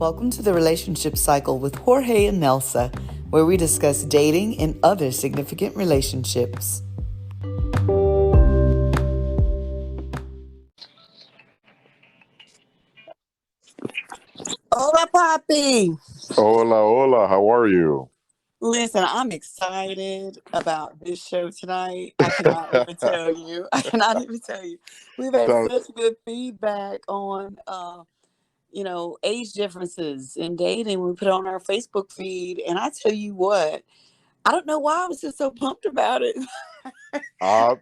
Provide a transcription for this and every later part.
Welcome to the Relationship Cycle with Jorge and Nelsa, where we discuss dating and other significant relationships. Hola, Poppy. Hola, hola. How are you? Listen, I'm excited about this show tonight. I cannot even tell you. I cannot even tell you. We've had So, such good feedback on, age differences in dating. We put it on our Facebook feed, and I tell you what, I don't know why I was just so pumped about it.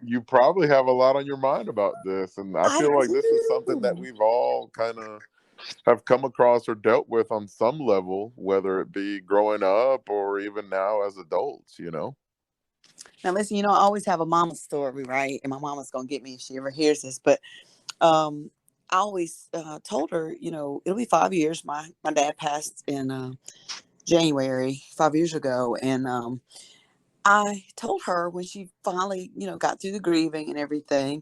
you probably have a lot on your mind about this, and I I feel like this is something that do. we've all kind of have come across or dealt with on some level, whether it be growing up or even now as adults. Now, listen, I always have a mama story, right? And my mama's going to get me if she ever hears this, but um, I always told her, it'll be 5 years. My dad passed in January 5 years ago, and I told her when she finally, got through the grieving and everything,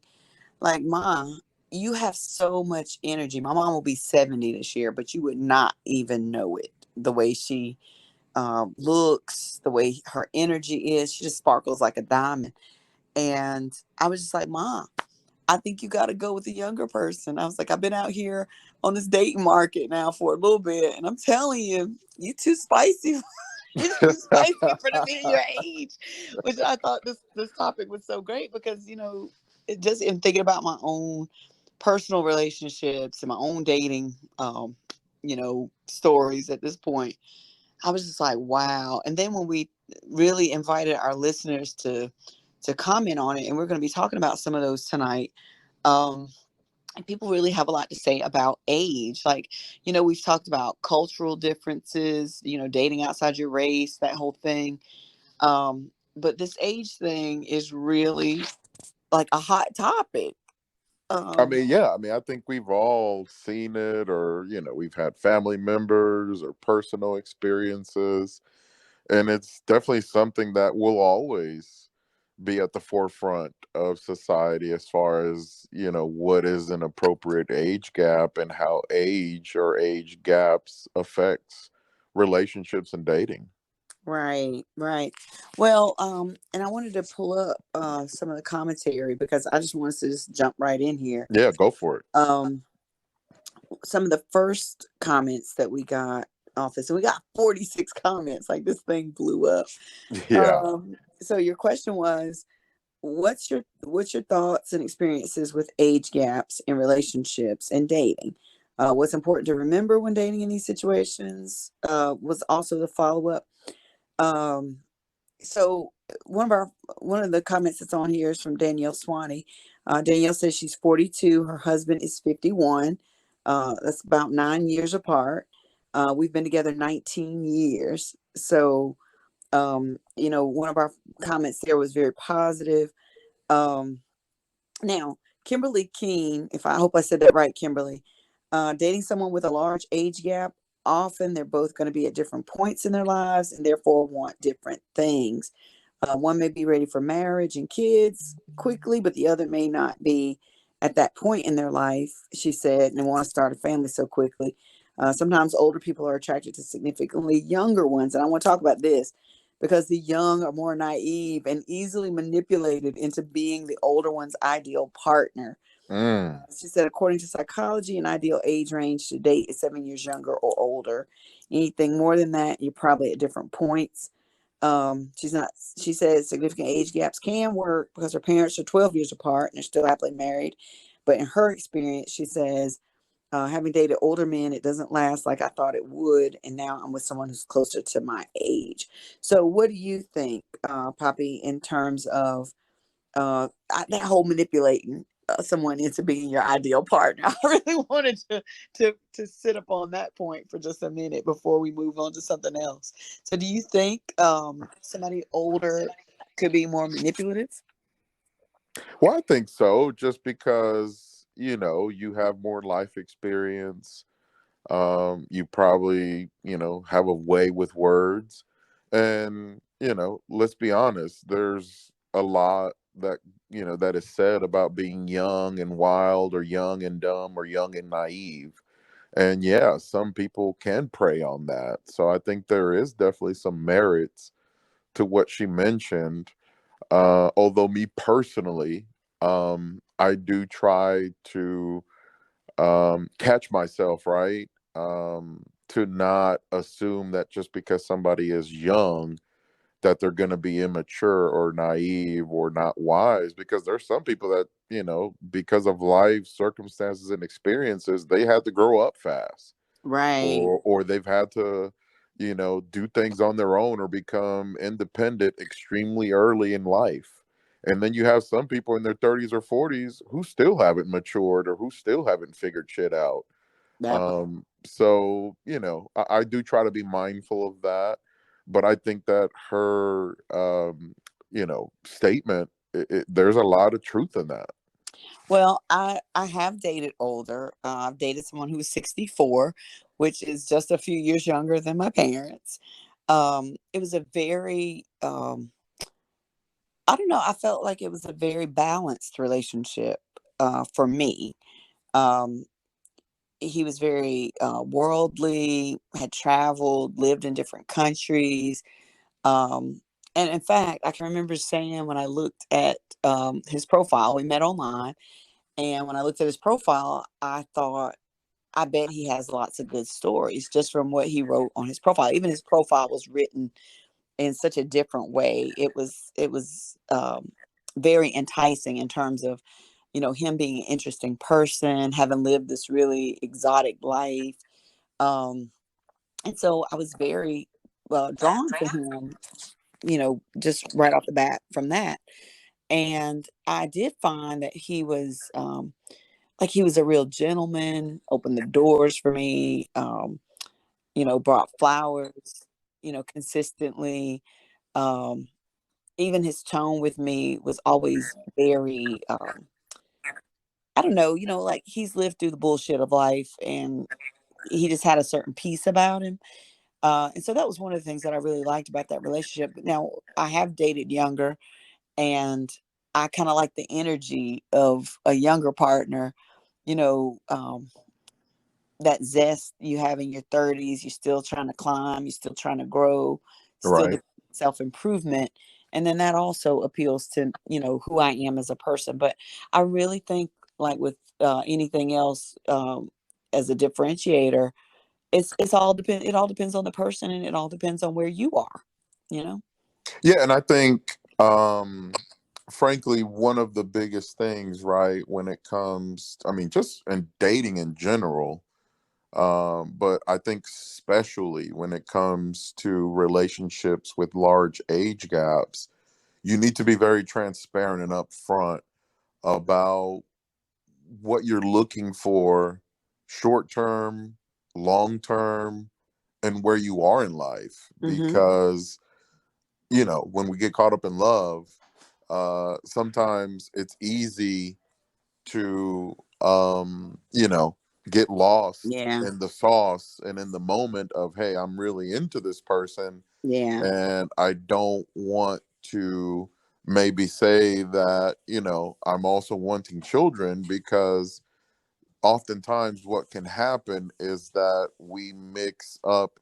like, Ma, you have so much energy. My mom will be 70 this year, but you would not even know it. The way she looks, the way her energy is, she just sparkles like a diamond. And I was just like, Ma, I think you got to go with a younger person. I was like, I've been out here on this dating market now for a little bit, and I'm telling you, you too spicy. You're too spicy for to be your age. Which I thought this topic was so great because it just in thinking about my own personal relationships and my own dating, stories at this point. I was just like, wow. And then when we really invited our listeners to comment on it, and we're going to be talking about some of those tonight. Um, and people really have a lot to say about age. Like, we've talked about cultural differences, dating outside your race, that whole thing. But this age thing is really like a hot topic. I Um, mean, yeah, I think we've all seen it, or we've had family members or personal experiences, and it's definitely something that will always be at the forefront of society as far as what is an appropriate age gap and how age or age gaps affects relationships and dating. right, right. Well, and I wanted to pull up some of the commentary because I just wanted to just jump right in here. Yeah, go for Um, some of the first comments that we got off this, and we got 46 comments. Like, this thing blew up. it. Yeah. So your question was, what's your thoughts and experiences with age gaps in relationships and dating? What's important to remember when dating in these situations? Was also the follow up. Um, so one of the comments that's on here is from Danielle Swanee. Danielle says she's 42. Her husband is 51. That's about 9 years apart. We've been together 19 years. So, one of our comments there was very positive. Um, Now, Kimberly Keene, if I hope I said that right, Kimberly, dating someone with a large age gap, often they're both going to be at different points in their lives and therefore want different things. One may be ready for marriage and kids quickly, but the other may not be at that point in their life, she said, and want to start a family so quickly. Sometimes older people are attracted to significantly younger ones. And I want to talk about this because the young are more naive and easily manipulated into being the older one's ideal partner. Mm. She said, according to psychology, an ideal age range to date is 7 years younger or older. Anything more than that, you're probably at different points. She says significant age gaps can work because her parents are 12 years apart and they're still happily married. But in her experience, she says, having dated older men, it doesn't last like I thought it would. And now I'm with someone who's closer to my age. So what do you think, Poppy, in terms of that whole manipulating someone into being your ideal partner? I really wanted to sit up on that point for just a minute before we move on to something else. So do you think somebody older could be more manipulative? Well, I think so, just because you have more life experience. You probably have a way with words, and let's be honest, there's a lot that is said about being young and wild, or young and dumb, or young and naive. And yeah, some people can prey on that. So I think there is definitely some merits to what she mentioned. Although me personally, I do try to catch myself, right? To not assume that just because somebody is young, that they're going to be immature or naive or not wise, because there's some people that, because of life circumstances and experiences, they had to grow up fast, Right. or they've had to, do things on their own or become independent extremely early in life. And then you have some people in their 30s or 40s who still haven't matured or who still haven't figured shit out. That So, I do try to be mindful of that, but I think that her, statement, there's a lot of truth in that. Well, I have dated older. I've dated someone who was 64, which is just a few years younger than my parents. It was a very I don't know, I felt like it was a very balanced relationship for me. Um, he was very worldly, had traveled, lived in different countries. Um, and in fact, I can remember saying when I looked at his profile, we met online. And when I looked at his profile, I thought, I bet he has lots of good stories just from what he wrote on his profile. Even his profile was written in such a different way. It was very enticing in terms of, him being an interesting person, having lived this really exotic life. Um, and so I was very drawn to him, just right off the bat from that. And I did find that he was like he was a real gentleman, opened the doors for me, brought flowers, consistently. Um, Even his tone with me was always very, I don't know, like he's lived through the bullshit of life and he just had a certain peace about him. And so that was one of the things that I really liked about that relationship. But now I have dated younger, and I kind of like the energy of a younger partner, you know, um, that zest you have in your 30s. You're still trying to climb, you're still trying to grow, still Right. the self-improvement. And then that also appeals to, who I am as a person. But I really think, like with anything else, as a differentiator, it all depends on the person, and it all depends on where you are, you know? Yeah. And I think, frankly, one of the biggest things, right, when it comes, I mean, just in dating in general, but I think especially when it comes to relationships with large age gaps, you need to be very transparent and upfront about what you're looking for, short term, long term, and where you are in life. Mm-hmm. Because, when we get caught up in love, sometimes it's easy to, get lost Yeah. in the sauce and in the moment of, hey, I'm really into this person, Yeah. and I don't want to maybe say that, I'm also wanting children, because oftentimes what can happen is that we mix up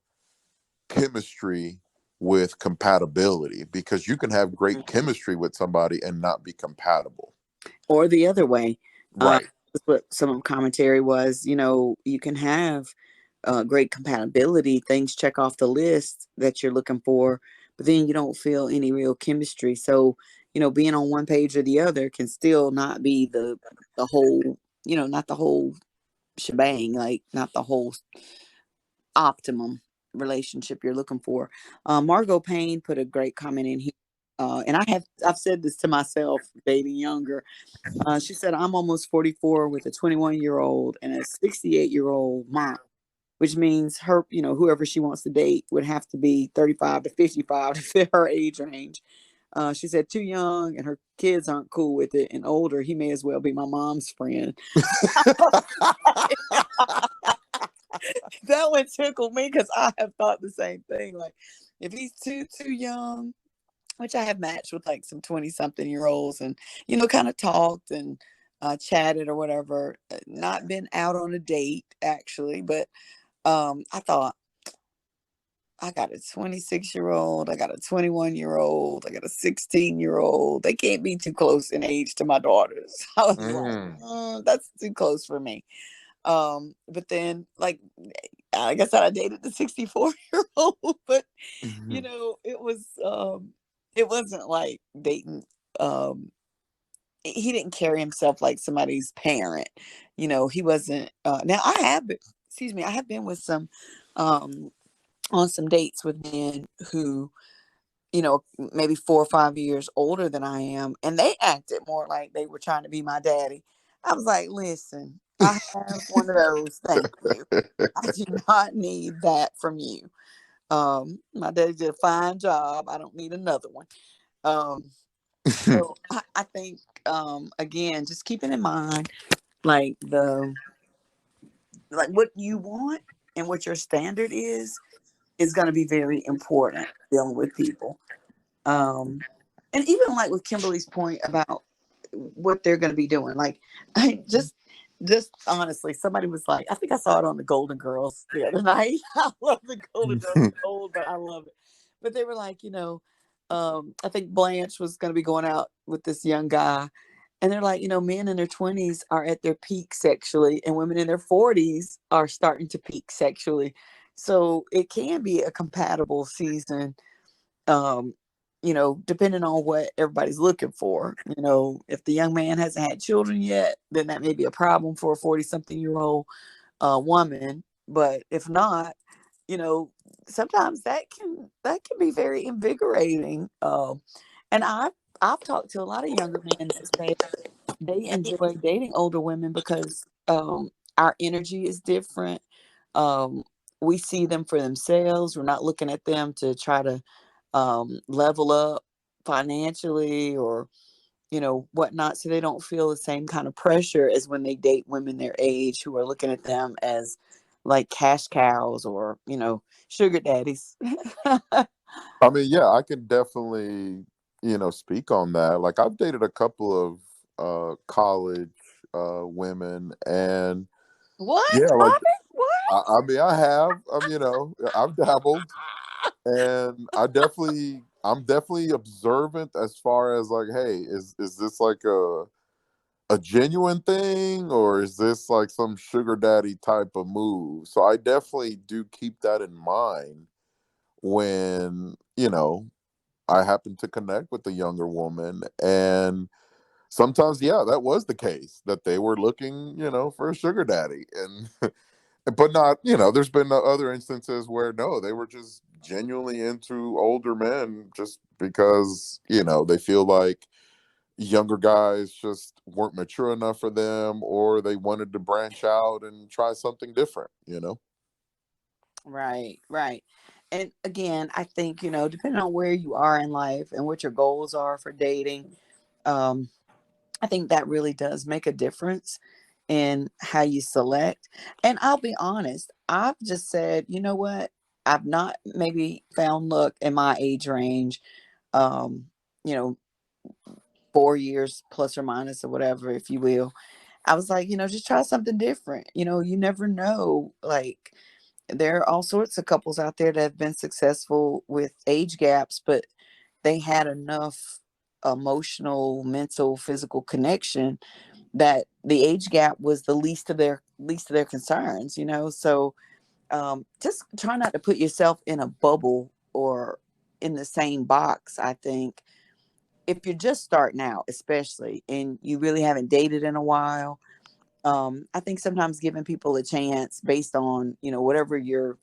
chemistry with compatibility, because you can have great Mhm. chemistry with somebody and not be compatible. Or the other way. Right. That's what some of the commentary was. You can have great compatibility, things check off the list that you're looking for, but then you don't feel any real chemistry. So, being on one page or the other can still not be the whole, not the whole shebang, like not the whole optimum relationship you're looking for. Margot Payne put a great comment in here. And I've said this to myself dating younger. She said, I'm almost 44 with a 21-year-old and a 68-year-old mom, which means her, whoever she wants to date would have to be 35 to 55 to fit her age range. She said, too young and her kids aren't cool with it, and older, he may as well be my mom's friend. That one tickled me because I have thought the same thing. Like, if he's too young, which I have matched with like some 20-something year olds, and kind of talked and chatted or whatever. Not been out on a date actually, but I thought, I got a 26-year-old, I got a 21-year-old, I got a 16-year-old. They can't be too close in age to my daughters. I was like, Mm. that's too close for me. But then, like I said, I dated the 64-year-old, but it wasn't like dating. Um, he didn't carry himself like somebody's parent. He wasn't. Now I have been with some, on some dates with men who, maybe 4 or 5 years older than I am, and they acted more like they were trying to be my daddy. I was like, listen, I have one of those. Thank you. I do not need that from you. My daddy did a fine job. I don't need another one. Um, so I think, again, just keeping in mind like what you want and what your standard is going to be very important dealing with people. And even like with Kimberly's point about what they're going to be doing, like I just honestly, somebody was like, I think I saw it on the Golden Girls the other night. I love the Golden Girls. It's old, but I love it. But they were like, I think Blanche was going to be going out with this young guy. And they're like, men in their 20s are at their peak sexually, and women in their 40s are starting to peak sexually. So it can be a compatible season, um, depending on what everybody's looking for. If the young man hasn't had children yet, then that may be a problem for a 40-something-year-old woman. But if not, you know, sometimes that can be very invigorating. And I've talked to a lot of younger men that say they enjoy dating older women because our energy is different. Um, we see them for themselves. We're not looking at them to try to level up financially or whatnot, so they don't feel the same kind of pressure as when they date women their age who are looking at them as like cash cows or sugar daddies. I mean, yeah, I can definitely, speak on that. Like I've dated a couple of college women, and What, yeah, like Robert? What? I mean, I have, I've dabbled, and I'm definitely observant as far as like, hey, is this like a genuine thing, or is this like some sugar daddy type of move? So I definitely do keep that in mind when, I happen to connect with a younger woman. And sometimes, yeah, that was the case, that they were looking, for a sugar daddy. And but not, there's been other instances where no, they were just genuinely into older men just because, they feel like younger guys just weren't mature enough for them, or they wanted to branch out and try something different. Right, right. And again, I think, depending on where you are in life and what your goals are for dating, um, I think that really does make a difference in how you select. And I'll be honest, I've just said, you know what? I've not maybe found luck in my age range, um, you know, 4 years plus or minus or whatever, if you will. I was like, just try something different. You never know. Like, there are all sorts of couples out there that have been successful with age gaps, but they had enough emotional, mental, physical connection that the age gap was the least of their concerns. So just try not to put yourself in a bubble or in the same box. I think if you're just starting out, especially, and you really haven't dated in a while, I think sometimes giving people a chance based on whatever your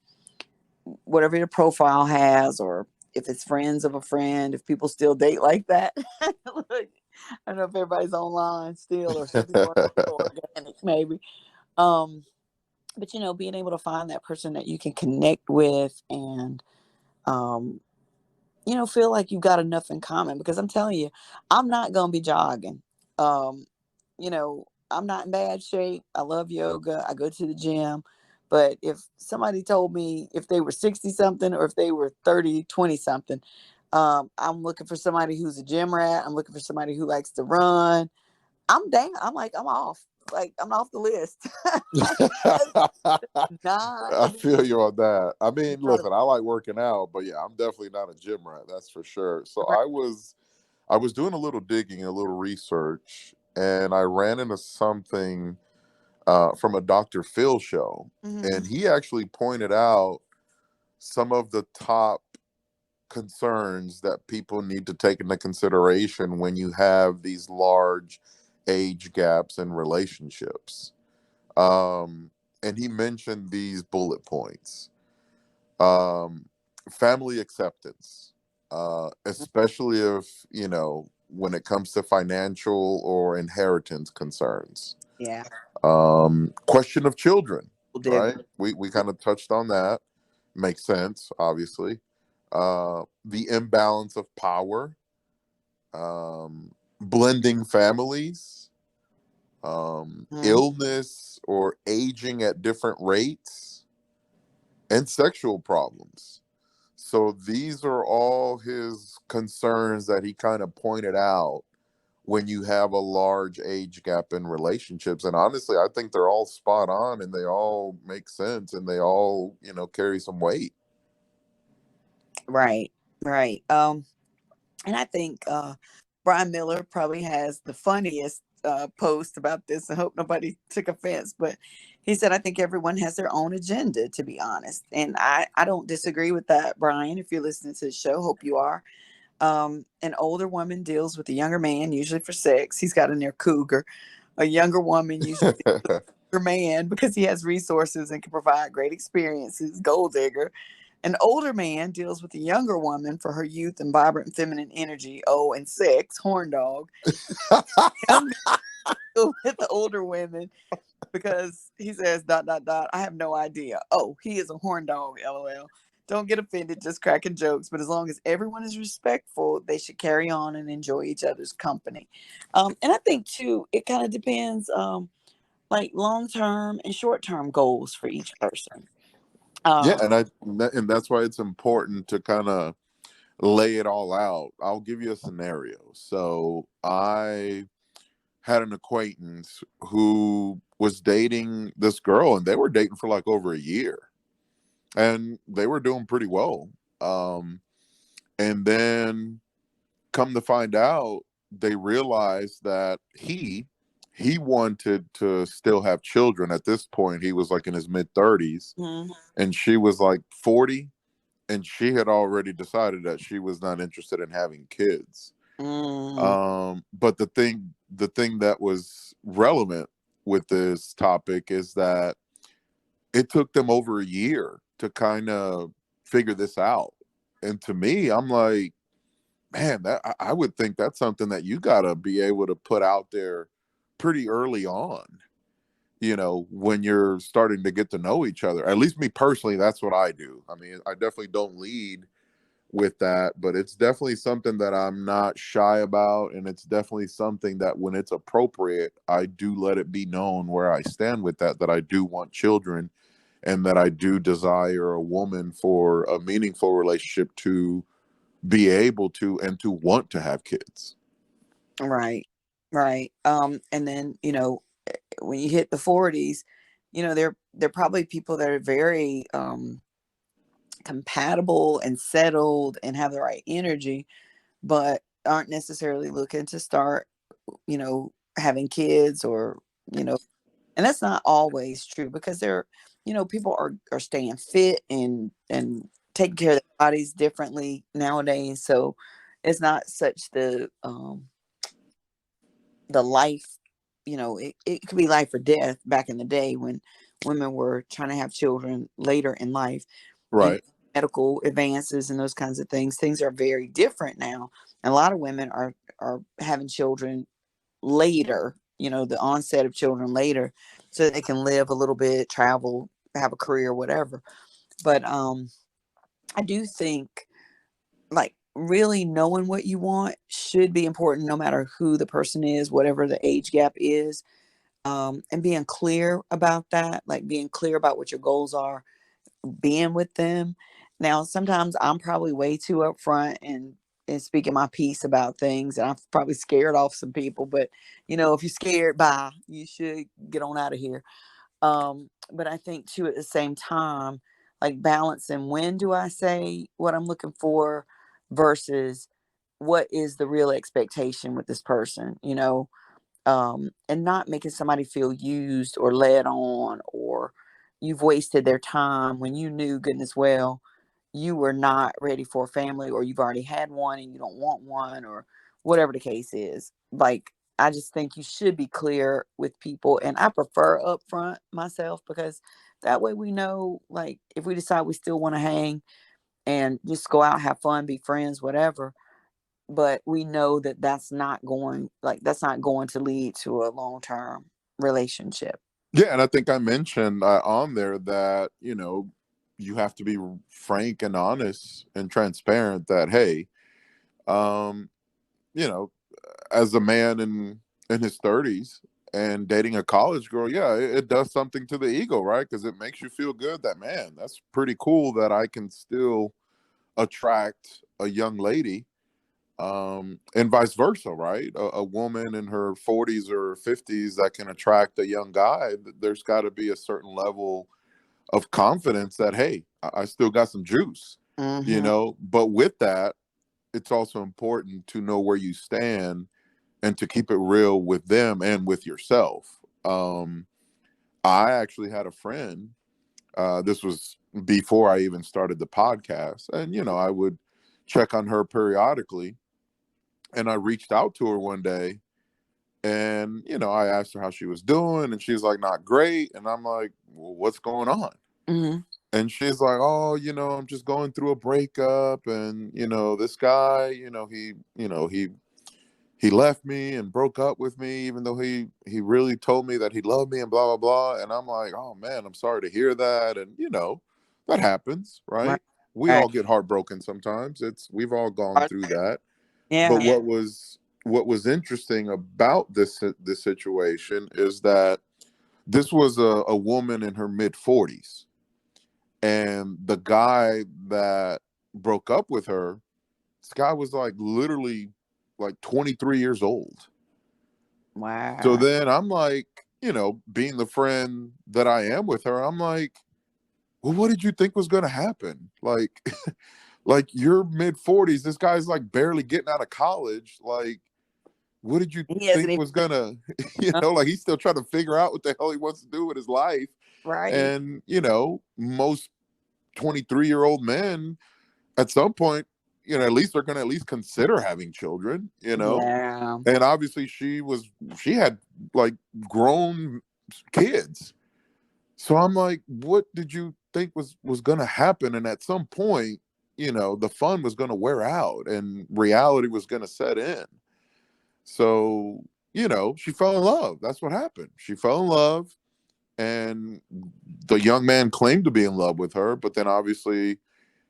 profile has, or if it's friends of a friend, if people still date like that. Look, I don't know if everybody's online still, or some people are still organic, maybe. Um, but being able to find that person that you can connect with and um, feel like you've got enough in common. Because I'm telling you, I'm not gonna be jogging. Um, I'm not in bad shape. I love yoga. I go to the gym. But if somebody told me if they were 60 something or if they were 30, 20 something, I'm looking for somebody who's a gym rat. I'm looking for somebody who likes to run. I'm dang. I'm like, I'm off. Like, I'm off the list. I Not, feel you on that. I mean, not listen, I like working out, but yeah, I'm definitely not a gym rat. That's for sure. So right. I was doing a little digging, a little research, and I ran into something from a Dr. Phil show, Mm-hmm. and he actually pointed out some of the top concerns that people need to take into consideration when you have these large age gaps in relationships. Um, and he mentioned these bullet points. Um, Family acceptance, especially if, when it comes to financial or inheritance concerns. Yeah. Question of children, Digger. right? We kind of touched on that. Makes sense, obviously. The imbalance of power, blending families, Mm-hmm. illness or aging at different rates, and sexual problems. So these are all his concerns that he kind of pointed out when you have a large age gap in relationships. And honestly, I think they're all spot on and they all make sense and they all, carry some weight. Right. Right. And I think Brian Miller probably has the funniest post about this. I hope nobody took offense, but he said, I think everyone has their own agenda, to be honest. And I don't disagree with that, Brian. If you're listening to the show, hope you are. An older woman deals with a younger man, usually for sex. He's got a near cougar. A younger woman usually man because he has resources and can provide great experiences, gold digger. An older man deals with a younger woman for her youth and vibrant feminine energy. Oh, and sex, horn dog. Young men deal with the older women because he says, dot, dot, dot, I have no idea. Oh, he is a horn dog, lol. Don't get offended, just cracking jokes. But as long as everyone is respectful, they should carry on and enjoy each other's company. And I think, too, it kind of depends. Like long term and short term goals for each person. Yeah, Um, and that's why it's important to kind of lay it all out. I'll give you a scenario. So I had an acquaintance who was dating this girl, and they were dating for like over a year, and they were doing pretty well. Um, and then come to find out, they realized that he wanted to still have children. At this point, he was like in his mid 30s, mm, and she was like 40, and she had already decided that she was not interested in having kids. mm, But the thing that was relevant with this topic is that it took them over a year to kind of figure this out. And to me, I'm like, man, that I would think that's something that you gotta be able to put out there pretty early on, when you're starting to get to know each other. At least me personally, that's what I do. I mean, I definitely don't lead with that, but it's definitely something that I'm not shy about. And it's definitely something that when it's appropriate, I do let it be known where I stand with that I do want children and that I do desire a woman for a meaningful relationship to be able to and to want to have kids. right, right. And then when you hit the 40s, they're probably people that are very compatible and settled and have the right energy, but aren't necessarily looking to start, having kids or you know and that's not always true because people are staying fit and taking care of their bodies differently nowadays, so it's not such the life, it could be life or death back in the day when women were trying to have children later in life. you know, Right. Medical advances and those kinds of things are very different now, and a lot of women are having children later, the onset of children later, so they can live a little bit, travel, have a career, whatever. But I do think, like, really knowing what you want should be important no matter who the person is, whatever the age gap is. And being clear about that, like being clear about what your goals are, being with them. Now, sometimes I'm probably way too upfront and and speaking my piece about things, and I've probably scared off some people, but if you're scared, bye. You should get on out of here. But I think too, at the same time, like balancing, when do I say what I'm looking for versus what is the real expectation with this person, and not making somebody feel used or led on, or you've wasted their time when you knew goodness well you were not ready for a family, or you've already had one and you don't want one, or whatever the case is. Like, I just think you should be clear with people, and I prefer upfront myself, because that way we know, like, if we decide we still want to hang and just go out, have fun, be friends, whatever, but we know that that's not going to lead to a long-term relationship. Yeah, and I think I mentioned on there that you have to be frank and honest and transparent. That hey, um, as a man in his 30s and dating a college girl, yeah, it does something to the ego, right? Because it makes you feel good that, man, that's pretty cool that I can still attract a young lady, and vice versa, right? A woman in her 40s or 50s that can attract a young guy. There's got to be a certain level of confidence that, hey, I still got some juice, But with that, it's also important to know where you stand and to keep it real with them and with yourself. I actually had a friend, this was before I even started the podcast, and I would check on her periodically, and I reached out to her one day, and I asked her how she was doing, and she's like, not great. And I'm like, well, what's going on? Mm-hmm. And she's like, oh, I'm just going through a breakup, and this guy, he left me and broke up with me, even though he really told me that he loved me, and blah blah blah. And I'm like, oh man, I'm sorry to hear that. And that happens, right? We all get heartbroken sometimes. We've all gone through that. Yeah. But what was interesting about this situation is that this was a woman in her mid 40s, and the guy that broke up with her, this guy was like literally like 23 years old. Wow. So then I'm like, being the friend that I am with her, I'm like, well, what did you think was going to happen? Like, like you're mid 40s. This guy's like barely getting out of college. Like, what did you think was going to, like he's still trying to figure out what the hell he wants to do with his life. Right. And, most 23-year-old men at some point, at least they're going to at least consider having children, Yeah. And obviously she had like grown kids. So I'm like, what did you think was going to happen? And at some point, the fun was going to wear out and reality was going to set in. So, she fell in love. That's what happened. She fell in love, and the young man claimed to be in love with her, but then obviously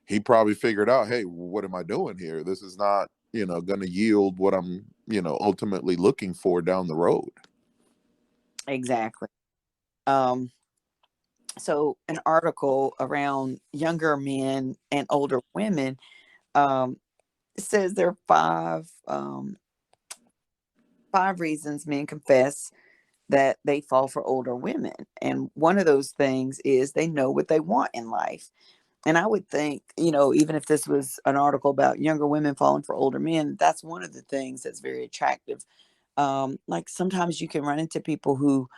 he probably figured out, hey, what am I doing here? This is not, going to yield what I'm, ultimately looking for down the road. Exactly. So an article around younger men and older women, says there are five reasons men confess that they fall for older women. And one of those things is they know what they want in life. And I would think, even if this was an article about younger women falling for older men, that's one of the things that's very attractive. Like sometimes you can run into people who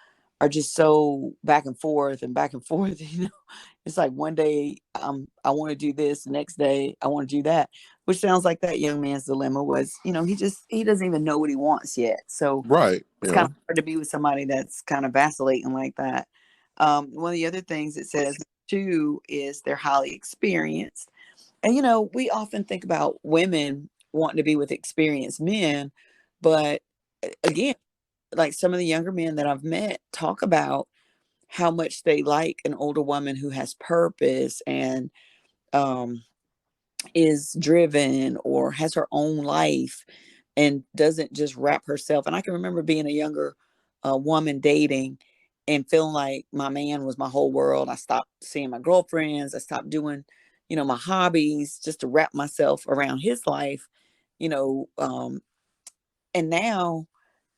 are just so back and forth and back and forth. It's like one day I want to do this, the next day I want to do that, which sounds like that young man's dilemma was, he doesn't even know what he wants yet. So right, it's kind of hard to be with somebody that's kind of vacillating like that. One of the other things it says too is they're highly experienced. And we often think about women wanting to be with experienced men, but again, like some of the younger men that I've met talk about how much they like an older woman who has purpose and is driven or has her own life and doesn't just wrap herself. And I can remember being a younger woman dating and feeling like my man was my whole world. I stopped seeing my girlfriends. I stopped doing, my hobbies just to wrap myself around his life. you know, and now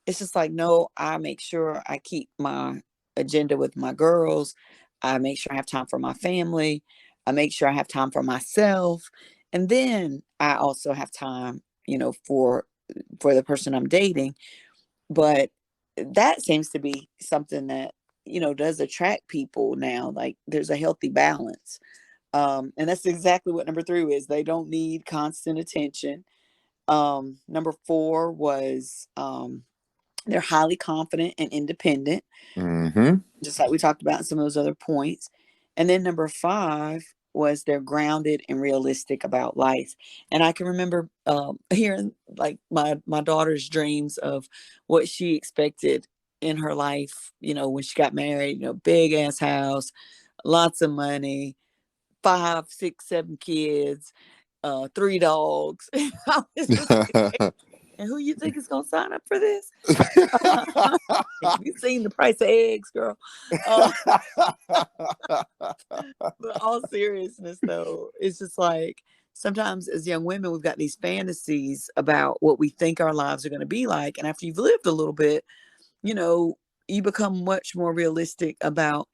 it's just like, no, I make sure I keep my agenda with my girls. I make sure I have time for my family. I make sure I have time for myself. And then I also have time, for the person I'm dating. But that seems to be something that, does attract people now. Like there's a healthy balance. And that's exactly what number 3 is. They don't need constant attention. Number 4 was they're highly confident and independent, Mm-hmm. just like we talked about in some of those other points. And then number 5 was they're grounded and realistic about life. And I can remember hearing like my daughter's dreams of what she expected in her life, when she got married, big ass house, lots of money, 5, 6, 7 kids, 3 dogs. I was just like, and who you think is gonna sign up for this? Have you seen the price of eggs, girl? But all seriousness, though, it's just like sometimes as young women, we've got these fantasies about what we think our lives are going to be like. And after you've lived a little bit, you know, you become much more realistic about,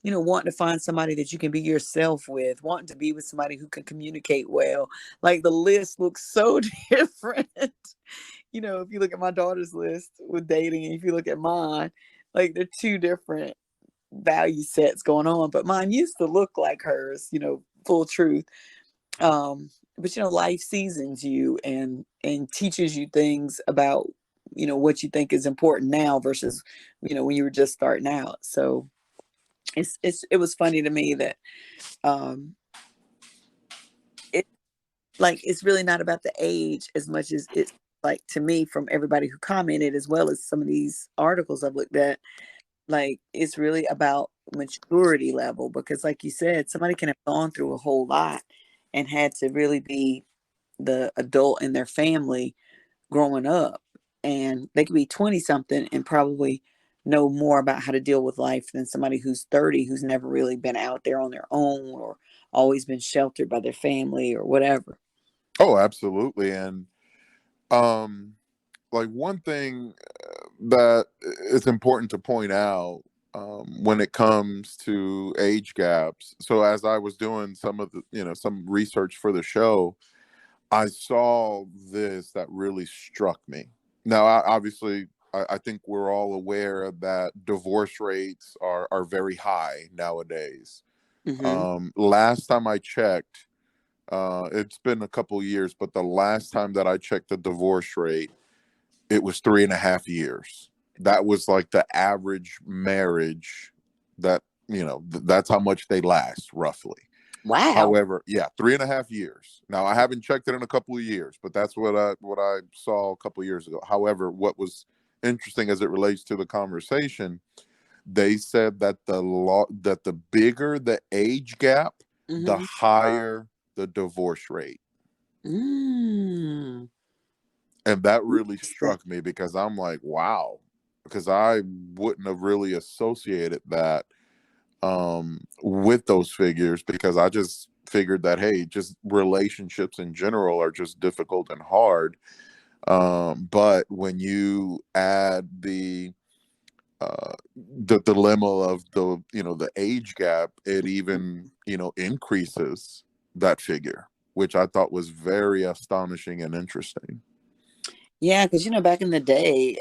wanting to find somebody that you can be yourself with, wanting to be with somebody who can communicate well. Like the list looks so different. If you look at my daughter's list with dating and if you look at mine, like they're two different value sets going on. But mine used to look like hers, full truth. But life seasons you and teaches you things about, what you think is important now versus, when you were just starting out. So it was funny to me that it like it's really not about the age as much as it's like to me from everybody who commented as well as some of these articles I've looked at, like it's really about maturity level because like you said, somebody can have gone through a whole lot and had to really be the adult in their family growing up, and they could be 20 something and probably know more about how to deal with life than somebody who's 30 who's never really been out there on their own or always been sheltered by their family or whatever. Oh, absolutely. And um like one thing that is important to point out when it comes to age gaps. So as I was doing some of the, some research for the show, I saw this that really struck me. Now, obviously, I think we're all aware that divorce rates are very high nowadays. Mm-hmm. Last time I checked, it's been a couple years, but the last time that I checked the divorce rate, it was 3.5 years. That was like the average marriage that, that's how much they last roughly. Wow. However, yeah, 3.5 years. Now I haven't checked it in a couple of years, but that's what I saw a couple of years ago. However, what was interesting as it relates to the conversation, they said that the bigger the age gap, the Mm-hmm. higher the divorce rate. Mm. And that really struck me because I'm like, wow, because I wouldn't have really associated that with those figures, because I just figured that, hey, just relationships in general are just difficult and hard. But when you add the dilemma of the age gap, it even increases that figure, which I thought was very astonishing and interesting. Yeah, because back in the day,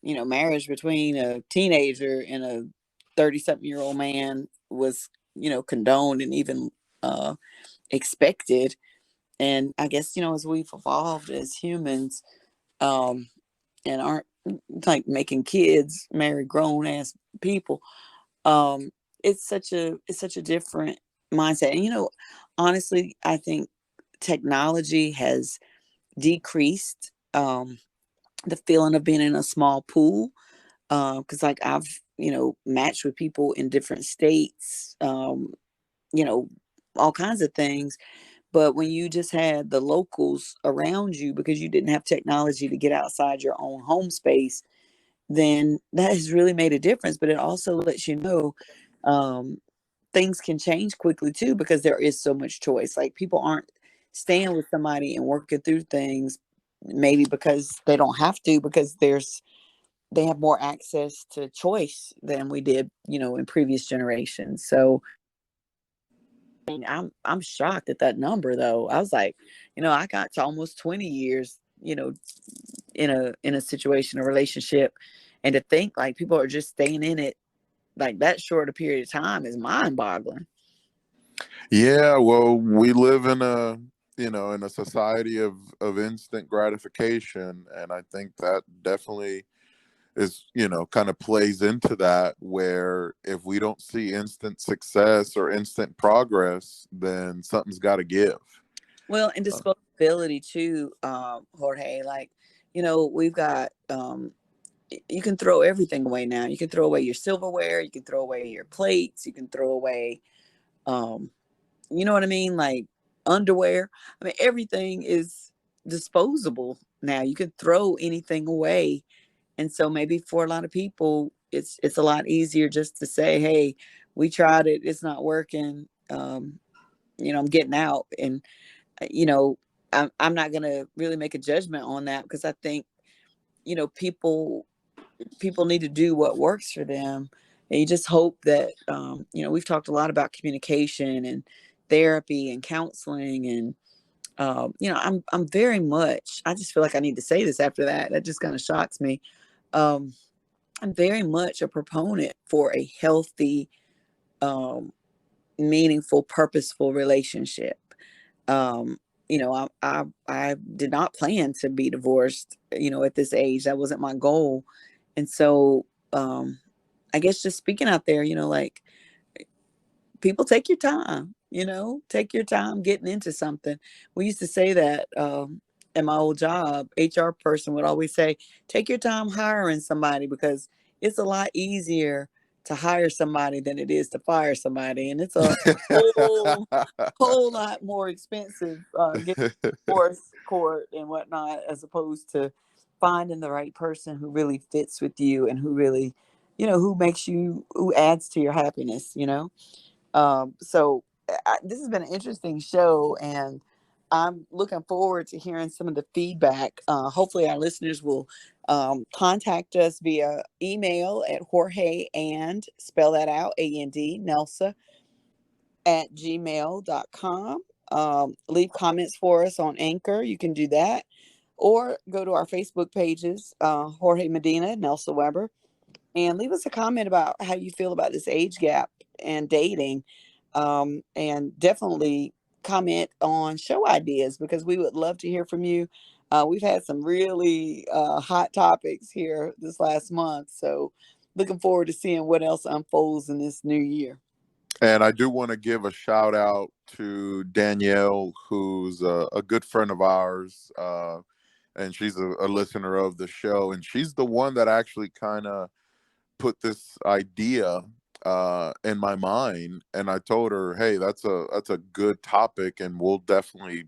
marriage between a teenager and a 30-something-year-old man was, condoned and even expected. And I guess, as we've evolved as humans, and aren't like making kids, marry grown ass people, um, it's such a different mindset. And honestly, I think technology has decreased the feeling of being in a small pool. Because like I've matched with people in different states, you know all kinds of things. But when you just had the locals around you because you didn't have technology to get outside your own home space, then that has really made a difference. But it also lets you know um, things can change quickly too because there is so much choice. Like people aren't staying with somebody and working through things maybe because they don't have to, because they have more access to choice than we did, in previous generations. So I mean, I'm shocked at that number though. I was like, I got to almost 20 years, in a situation, a relationship, and to think like people are just staying in it like that short a period of time is mind-boggling. Yeah, well, we live in a society of instant gratification, and I think that definitely is, kind of plays into that, where if we don't see instant success or instant progress, then something's got to give. Well, and disposability too, Jorge. Like, we've got you can throw everything away now. You can throw away your silverware, you can throw away your plates, you can throw away you know what I mean? Like underwear. I mean, everything is disposable now. You can throw anything away. And so maybe for a lot of people, it's a lot easier just to say, hey, we tried it, it's not working. I'm getting out. And I'm not gonna really make a judgment on that, because I think, people need to do what works for them. And you just hope that we've talked a lot about communication and therapy and counseling, and I'm very much, I just feel like I need to say this after that just kind of shocks me. I'm very much a proponent for a healthy, meaningful, purposeful relationship. I did not plan to be divorced, at this age. That wasn't my goal. And so, I guess just speaking out there, like, people, take your time, take your time getting into something. We used to say that, at my old job, HR person would always say, take your time hiring somebody, because it's a lot easier to hire somebody than it is to fire somebody. And it's a whole lot more expensive, getting divorce court and whatnot, as opposed to finding the right person who really fits with you and who really, who adds to your happiness, So this has been an interesting show, and I'm looking forward to hearing some of the feedback. Hopefully our listeners will contact us via email at Jorge and, spell that out, A-N-D, Nelsa, at gmail.com. Leave comments for us on Anchor. You can do that. Or go to our Facebook pages, Jorge Medina, Nelsa Weber, and leave us a comment about how you feel about this age gap and dating. And definitely comment on show ideas, because we would love to hear from you. We've had some really hot topics here this last month. So looking forward to seeing what else unfolds in this new year. And I do want to give a shout out to Danielle, who's a good friend of ours. And she's a listener of the show. And she's the one that actually kind of put this idea in my mind. And I told her, hey, that's a good topic, and we'll definitely,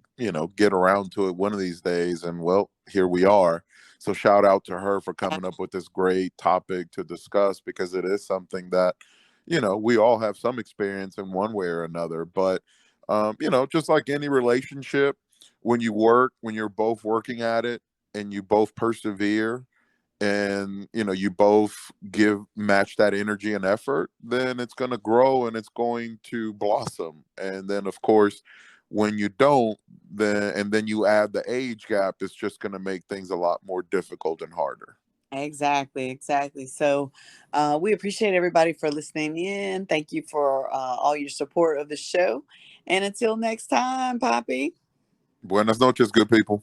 get around to it one of these days. And well, here we are. So shout out to her for coming up with this great topic to discuss, because it is something that, we all have some experience in one way or another. But, just like any relationship, when you're both working at it and you both persevere, and you both match that energy and effort, then it's going to grow and it's going to blossom. And then of course, when you don't, then you add the age gap, it's just going to make things a lot more difficult and harder. Exactly. So we appreciate everybody for listening in. Thank you for all your support of the show. And until next time, Poppy. Buenas noches, good people.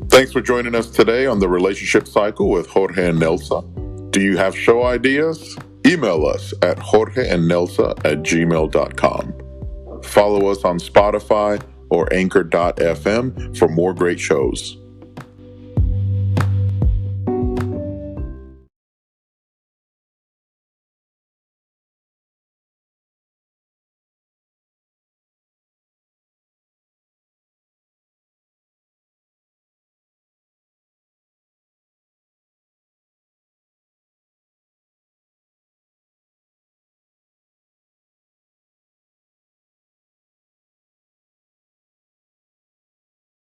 Thanks for joining us today on the Relationship Cycle with Jorge and Nelsa. Do you have show ideas? Email us at jorgeandnelsa@gmail.com. Follow us on Spotify or anchor.fm for more great shows.